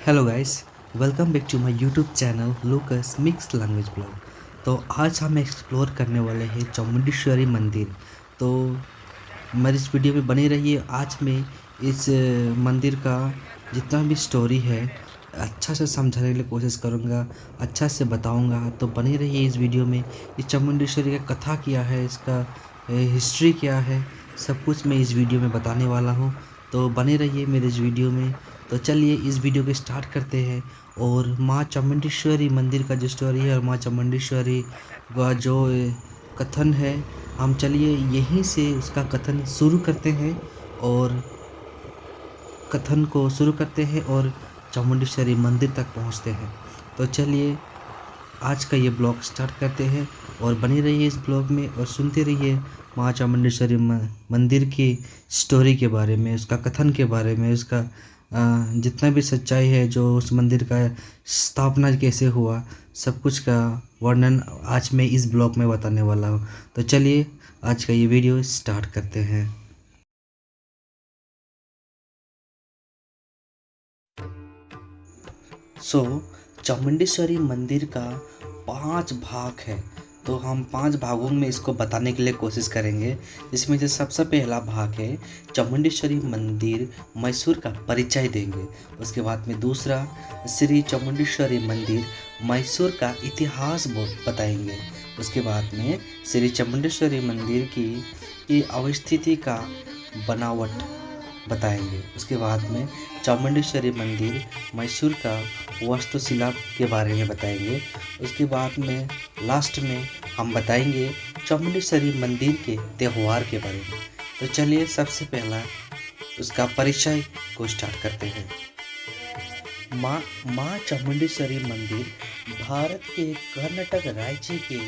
Hello guys, welcome back to my YouTube channel Lucas mix language blog. तो आज हम explore करने वाले हैं चामुंडेश्वरी मंदिर। तो मेरी इस वीडियो में बने रहिए। आज मैं इस मंदिर का जितना भी स्टोरी है अच्छा से समझाने के लिए कोशिश करूँगा, अच्छा से बताऊँगा। तो बने रहिए इस वीडियो में। इस चामुंडेश्वरी का कथा क्या है, इसका हिस्ट्री क्या है, सब कुछ मैं इस वीडियो में बताने वाला हूँ। तो बने रहिए मेरे इस वीडियो में। तो चलिए इस वीडियो को स्टार्ट करते हैं। और माँ चामुंडेश्वरी मंदिर का जो स्टोरी है और माँ चामुंडेश्वरी का जो कथन है, हम चलिए यहीं से उसका कथन शुरू करते हैं और चामुंडेश्वरी मंदिर तक पहुंचते हैं। तो चलिए आज का ये ब्लॉग स्टार्ट करते हैं और बने रहिए इस ब्लॉग में और सुनते रहिए माँ चामुंडेश्वरी मंदिर की स्टोरी के बारे में, उसका कथन के बारे में, उसका जितना भी सच्चाई है, जो उस मंदिर का स्थापना कैसे हुआ, सब कुछ का वर्णन आज मैं इस ब्लॉग में बताने वाला हूँ। तो चलिए आज का ये वीडियो स्टार्ट करते हैं। चामुंडेश्वरी मंदिर का 5 भाग है। तो हम 5 भागों में इसको बताने के लिए कोशिश करेंगे। इसमें से सबसे पहला भाग है चामुंडेश्वरी मंदिर मैसूर का परिचय देंगे। उसके बाद में दूसरा श्री चामुंडेश्वरी मंदिर मैसूर का इतिहास बताएंगे। उसके बाद में श्री चामुंडेश्वरी मंदिर की अवस्थिति का बनावट बताएंगे। उसके बाद में चामुंडेश्वरी मंदिर मैसूर का वास्तुशिला के बारे में बताएंगे। उसके बाद में लास्ट में हम बताएंगे चामुंडेश्वरी मंदिर के त्यौहार के बारे में। तो चलिए सबसे पहला उसका परिचय को स्टार्ट करते हैं। माँ चामुंडेश्वरी मंदिर भारत के कर्नाटक राज्य के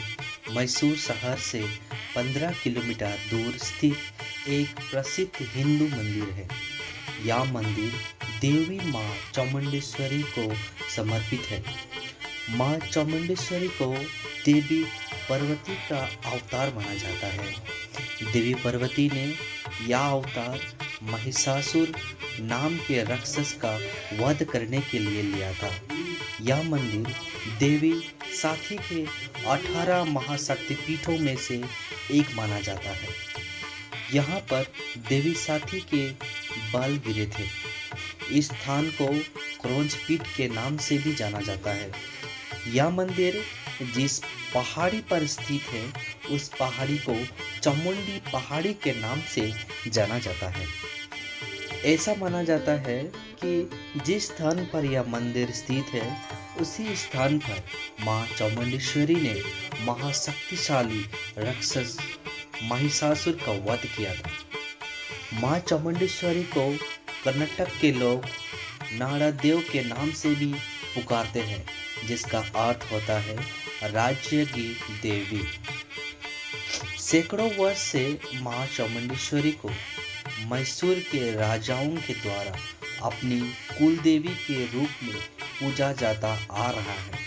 मैसूर शहर से 15 किलोमीटर दूर स्थित एक प्रसिद्ध हिंदू मंदिर है। यह मंदिर देवी माँ चामुंडेश्वरी को समर्पित है। माँ चामुंडेश्वरी को देवी पार्वती का अवतार माना जाता है। देवी पार्वती ने यह अवतार महिषासुर नाम के राक्षस का वध करने के लिए लिया था। यह मंदिर देवी साथी के 18 महाशक्तिपीठों में से एक माना जाता है। यहाँ पर देवी साथी के बाल गिरे थे। इस स्थान को क्रोंच पीठ के नाम से भी जाना जाता है। यह मंदिर जिस पहाड़ी पर स्थित है, उस पहाड़ी को चामुंडी पहाड़ी के नाम से जाना जाता है। ऐसा माना जाता है कि जिस स्थान पर यह मंदिर स्थित है, उसी स्थान पर माँ चामुंडेश्वरी ने महाशक्तिशाली राक्षस महिषासुर का वध किया था। माँ चामुंडेश्वरी को कर्नाटक के लोग नाड़ादेव के नाम से भी पुकारते हैं, जिसका अर्थ होता है राज्य की देवी। सैकड़ों वर्ष से माँ चामुंडेश्वरी को मैसूर के राजाओं के द्वारा अपनी कुल देवी के रूप में पूजा जाता आ रहा है।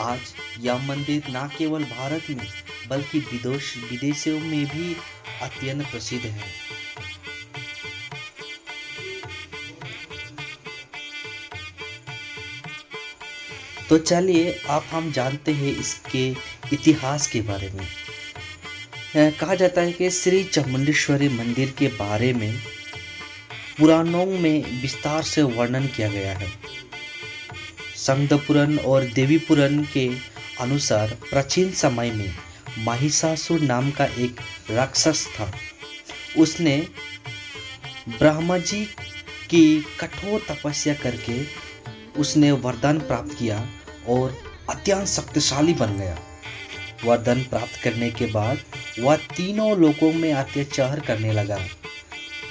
आज यह मंदिर न केवल भारत में बल्कि विदेशों में भी अत्यंत प्रसिद्ध है। तो चलिए अब हम जानते हैं इसके इतिहास के बारे में। कहा जाता है कि श्री चामुंडेश्वरी मंदिर के बारे में पुराणों में विस्तार से वर्णन किया गया है। स्कंद पुराण और देवी पुराण के अनुसार प्राचीन समय में महिषासुर नाम का एक राक्षस था। उसने ब्रह्मा जी की कठोर तपस्या करके उसने वरदान प्राप्त किया और अत्यंत शक्तिशाली बन गया। वरदान प्राप्त करने के बाद वह तीनों लोकों में अत्याचार करने लगा।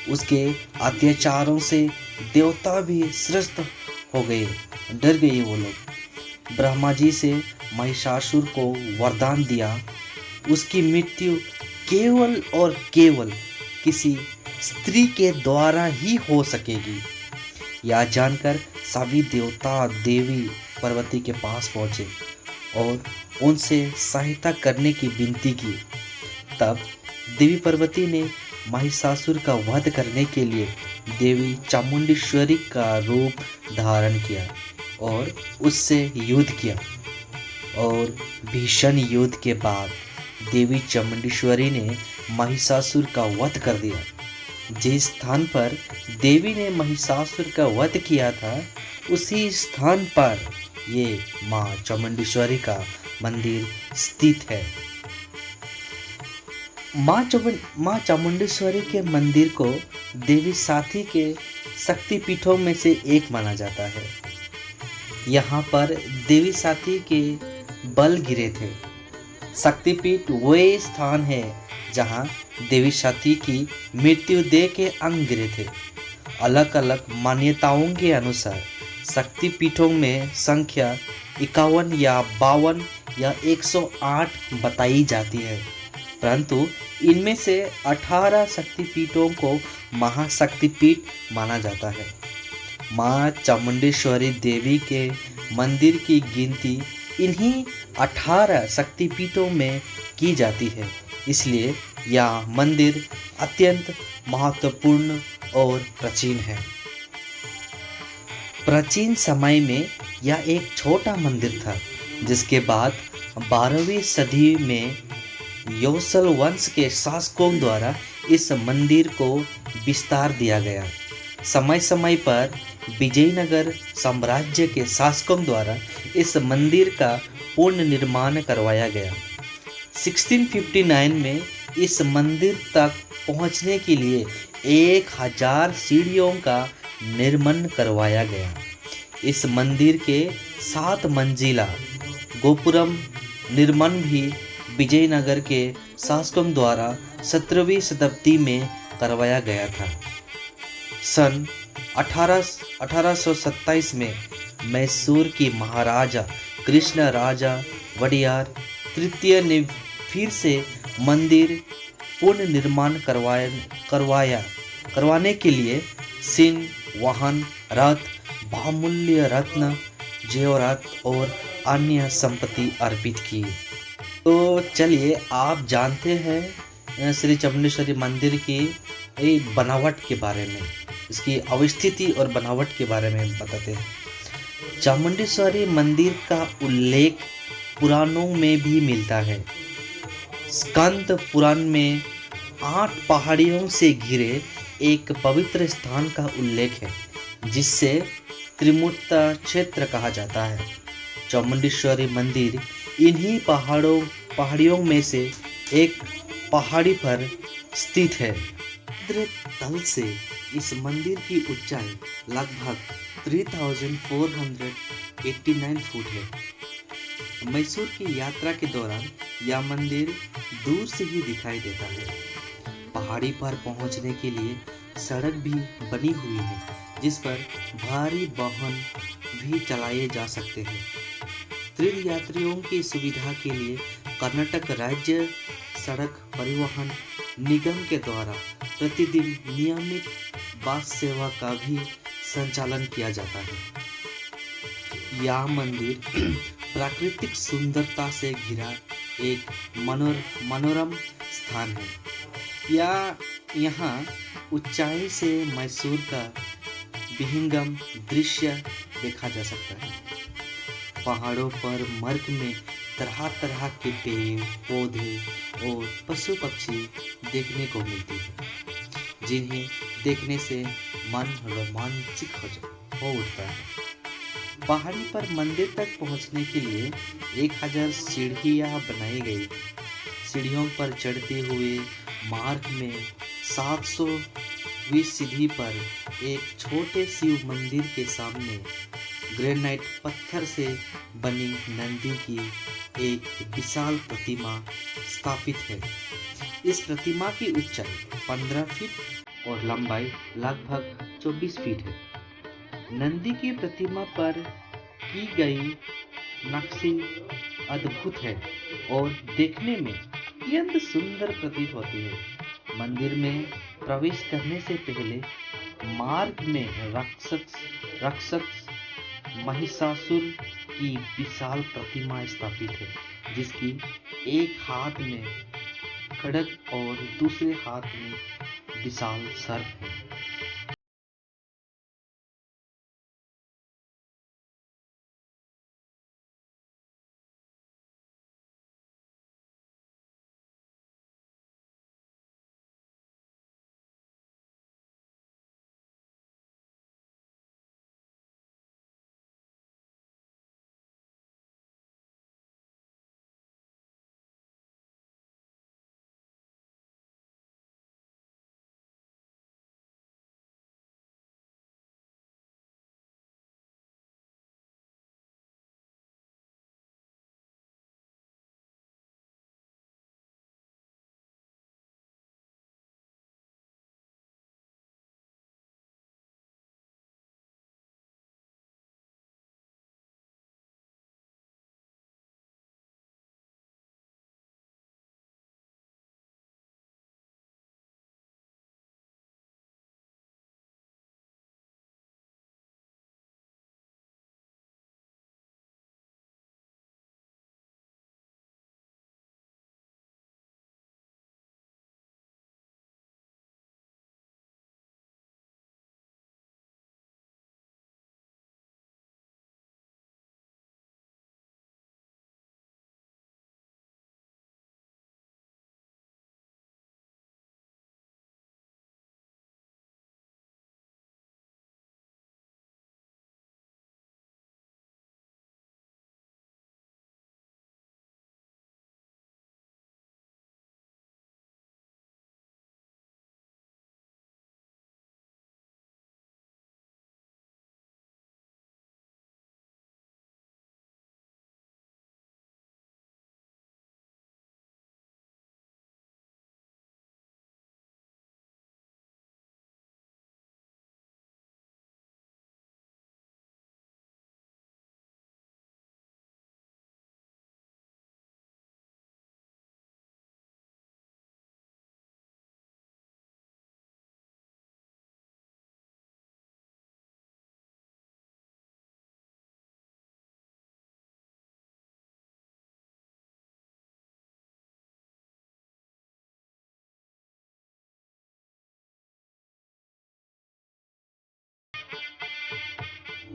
उसके अत्याचारों से देवता भी त्रस्त हो गए, डर गए वो लोग। ब्रह्मा जी से महिषासुर को वरदान दिया, उसकी मृत्यु केवल और केवल किसी स्त्री के द्वारा ही हो सकेगी। यह जानकर सभी देवता देवी पार्वती के पास पहुंचे और उनसे सहायता करने की विनती की। तब देवी पार्वती ने महिषासुर का वध करने के लिए देवी चामुंडेश्वरी का रूप धारण किया और उससे युद्ध किया। और भीषण युद्ध के बाद देवी चामुंडेश्वरी ने महिषासुर का वध कर दिया। जिस स्थान पर देवी ने महिषासुर का वध किया था, उसी स्थान पर ये माँ चामुंडेश्वरी का मंदिर स्थित है। माँ चामुंडेश्वरी के मंदिर को देवी साथी के शक्तिपीठों में से एक माना जाता है। यहाँ पर देवी साथी के बल गिरे थे। शक्तिपीठ वे स्थान है जहाँ देवी सती की मृत्यु देह के अंग गिरे थे। अलग अलग मान्यताओं के अनुसार शक्तिपीठों में संख्या 51 या 52 या 108 बताई जाती है, परंतु इनमें से 18 शक्तिपीठों को महाशक्तिपीठ माना जाता है। माँ चामुंडेश्वरी देवी के मंदिर की गिनती इन्हीं 18 शक्तिपीठों में की जाती है, इसलिए यह मंदिर अत्यंत महत्वपूर्ण और प्राचीन है। प्राचीन समय में यह एक छोटा मंदिर था, जिसके बाद 12वीं सदी में योसल वंश के शासकों द्वारा इस मंदिर को विस्तार दिया गया। समय समय पर विजयनगर साम्राज्य के शासकों द्वारा इस मंदिर का पुनर्निर्माण करवाया गया। 1659 में इस मंदिर तक पहुंचने के लिए 1000 सीढ़ियों का निर्माण करवाया गया। इस मंदिर के 7 मंजिला गोपुरम निर्माण भी विजयनगर के शासकों द्वारा 17वीं शताब्दी में करवाया गया था। सन 1827 में मैसूर की महाराजा कृष्ण राजा वडियार तृतीय ने फिर से मंदिर पुनर्निर्माण करवाने के लिए सिंह, वाहन, रथ, बहुमूल्य रत्न, जेवरात और अन्य संपत्ति अर्पित की। तो चलिए आप जानते हैं श्री चामुंडेश्वरी मंदिर की बनावट के बारे में, इसकी अवस्थिति और बनावट के बारे में बताते हैं। चामुंडेश्वरी मंदिर का उल्लेख पुराणों में भी मिलता है। स्कंद पुराण में 8 पहाड़ियों से घिरे एक पवित्र स्थान का उल्लेख है, जिससे त्रिमूर्ता क्षेत्र कहा जाता है। चामुंडेश्वरी मंदिर इन्हीं पहाड़ियों में से एक पहाड़ी पर स्थित है। समुद्र तल से इस मंदिर की ऊंचाई लगभग 3489 फुट है। मैसूर की यात्रा के दौरान यह मंदिर दूर से ही दिखाई देता है। पहाड़ी पर पहुंचने के लिए सड़क भी बनी हुई है, जिस पर भारी वाहन भी चलाए जा सकते हैं। तीर्थ यात्रियों की सुविधा के लिए कर्नाटक राज्य सड़क परिवहन निगम के द्वारा प्रतिदिन नियमित बस सेवा का भी संचालन किया जाता है। यह मंदिर प्राकृतिक सुंदरता से घिरा एक मनोरम स्थान है। यहाँ ऊंचाई से मैसूर का विहंगम दृश्य देखा जा सकता है। पहाड़ों पर मार्ग में तरह तरह के पेड़, पौधे और पशु पक्षी देखने को मिलते हैं, जिन्हें देखने से मन रोमांचित हो उठता है। पहाड़ी पर मंदिर तक पहुंचने के लिए 1000 सीढ़ियां बनाई गई। सीढ़ियों पर चढ़ते हुए मार्ग में 720 सीढ़ी पर एक छोटे शिव मंदिर के सामने ग्रेनाइट पत्थर से बनी नंदी की एक विशाल प्रतिमा स्थापित है। इस प्रतिमा की ऊंचाई 15 फीट और लंबाई लगभग 24 फीट है। नंदी की प्रतिमा पर की गई नक्शी अद्भुत है और देखने में अत्यंत सुंदर प्रतीत होती है। मंदिर में प्रवेश करने से पहले मार्ग में राक्षस महिषासुर की विशाल प्रतिमा स्थापित है, जिसकी एक हाथ में खड्ग और दूसरे हाथ में विशाल सर्प है।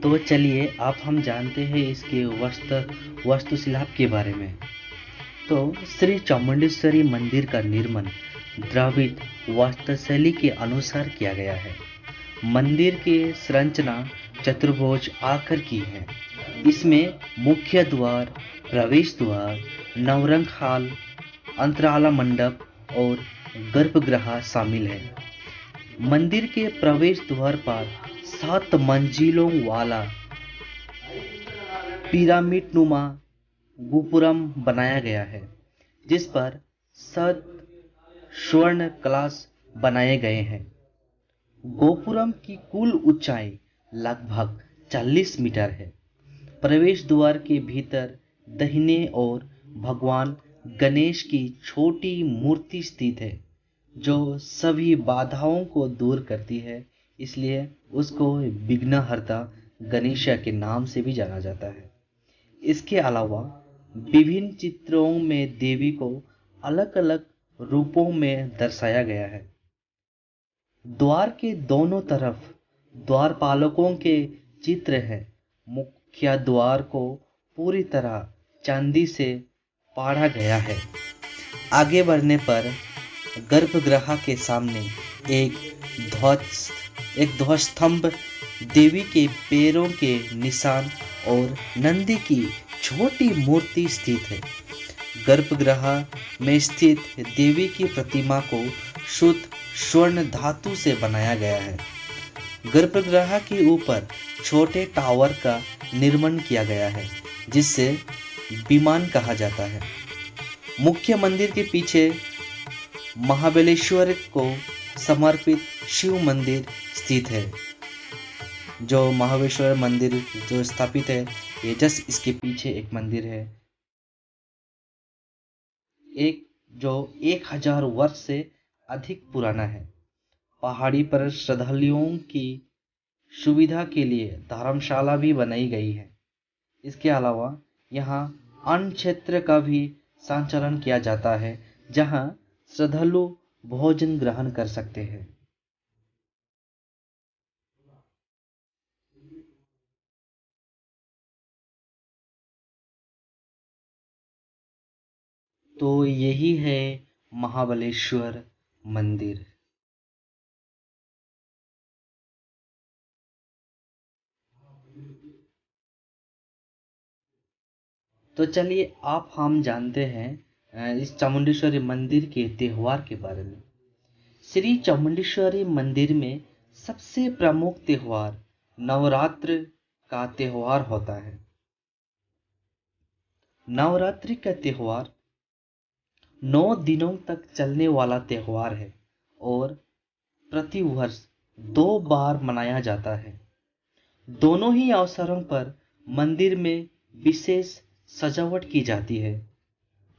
तो चलिए अब हम जानते हैं इसके वास्तुशिल्प के बारे में। तो श्री चामुंडेश्वरी मंदिर का निर्माण द्रविड़ वास्तुशैली के अनुसार किया गया है। मंदिर की संरचना चतुर्भुज आकार की है। इसमें मुख्य द्वार, प्रवेश द्वार, नवरंग हाल, अंतराला मंडप और गर्भगृह शामिल है। मंदिर के प्रवेश द्वार पर 7 मंजिलों वाला पिरामिडनुमा गोपुरम बनाया गया है, जिस पर 7 स्वर्ण कलश बनाए गए हैं। गोपुरम की कुल ऊंचाई लगभग 40 मीटर है। प्रवेश द्वार के भीतर दाहिने ओर भगवान गणेश की छोटी मूर्ति स्थित है, जो सभी बाधाओं को दूर करती है, इसलिए उसको विघ्नहर्ता गणेश के नाम से भी जाना जाता है। इसके अलावा विभिन्न चित्रों में देवी को अलग अलग रूपों में दर्शाया गया है। द्वार के दोनों तरफ द्वारपालकों के चित्र हैं। मुख्य द्वार को पूरी तरह चांदी से पाढ़ा गया है। आगे बढ़ने पर गर्भगृह के सामने एक ध्वजस्तंभ, देवी के पैरों के निशान और नंदी की छोटी मूर्ति स्थित है। गर्भगृह में स्थित देवी की प्रतिमा को शुद्ध स्वर्ण धातु से बनाया गया है। गर्भगृह के ऊपर छोटे टावर का निर्माण किया गया है, जिसे विमान कहा जाता है। मुख्य मंदिर के पीछे महाबलेश्वर को समर्पित शिव मंदिर स्थित है। जो महाबलेश्वर मंदिर जो स्थापित है, ये जस्ट इसके पीछे एक मंदिर है, जो 1000 वर्ष से अधिक पुराना है। पहाड़ी पर श्रद्धालुओं की सुविधा के लिए धर्मशाला भी बनाई गई है। इसके अलावा यहाँ अन्य क्षेत्र का भी संचालन किया जाता है, जहाँ श्रद्धालु भोजन ग्रहण कर सकते हैं। तो यही है महाबलेश्वर मंदिर। तो चलिए आप हम जानते हैं इस चामुंडेश्वरी मंदिर के त्योहार के बारे में। श्री चामुंडेश्वरी मंदिर में सबसे प्रमुख त्योहार नवरात्र का त्योहार होता है। नवरात्रि का त्योहार 9 दिनों तक चलने वाला त्योहार है और प्रतिवर्ष 2 बार मनाया जाता है। दोनों ही अवसरों पर मंदिर में विशेष सजावट की जाती है।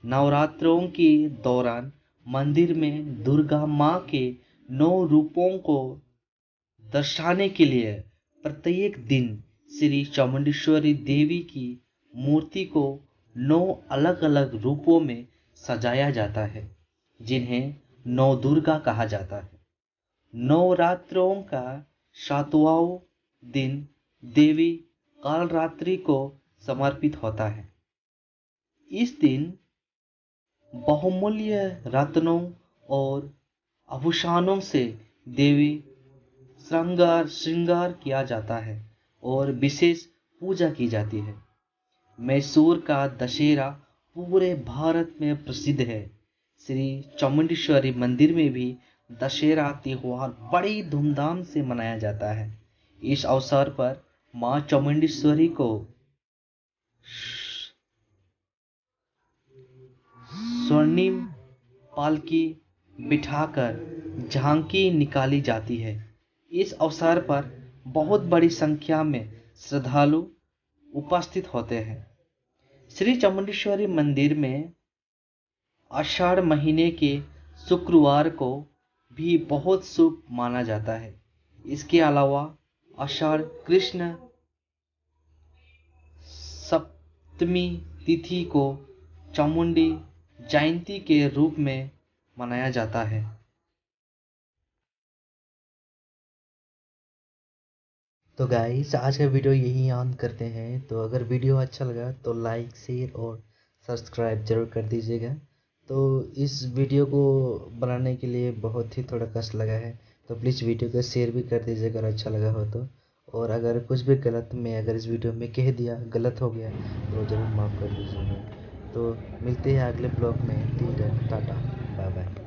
नवरात्रों के दौरान मंदिर में दुर्गा माँ के 9 रूपों को दर्शाने के लिए प्रत्येक दिन श्री चामुंडेश्वरी देवी की मूर्ति को 9 अलग अलग रूपों में सजाया जाता है, जिन्हें 9 दुर्गा कहा जाता है। नवरात्रों का 7वां दिन देवी कालरात्रि को समर्पित होता है। इस दिन बहुमूल्य रत्नों और आभूषणों से देवी श्रृंगार किया जाता है और विशेष पूजा की जाती है। मैसूर का दशहरा पूरे भारत में प्रसिद्ध है। श्री चामुंडेश्वरी मंदिर में भी दशहरा त्योहार बड़ी धूमधाम से मनाया जाता है। इस अवसर पर मां चामुंडेश्वरी को स्वर्णिम पालकी बिठाकर झांकी निकाली जाती है। इस अवसर पर बहुत बड़ी संख्या में श्रद्धालु उपस्थित होते हैं। श्री चामुंडेश्वरी मंदिर में आषाढ़ महीने के शुक्रवार को भी बहुत शुभ माना जाता है। इसके अलावा आषाढ़ कृष्ण सप्तमी तिथि को चामुंडी जयंती के रूप में मनाया जाता है। तो गाइस आज का वीडियो यही ऑन करते हैं। तो अगर वीडियो अच्छा लगा तो लाइक शेयर और सब्सक्राइब ज़रूर कर दीजिएगा। तो इस वीडियो को बनाने के लिए बहुत ही थोड़ा कष्ट लगा है, तो प्लीज़ वीडियो को शेयर भी कर दीजिएगा अगर अच्छा लगा हो तो। और अगर कुछ भी गलत मैं अगर इस वीडियो में कह दिया, गलत हो गया तो ज़रूर माफ़ कर दीजिएगा। तो मिलते हैं अगले ब्लॉग में। Till then tata, bye bye.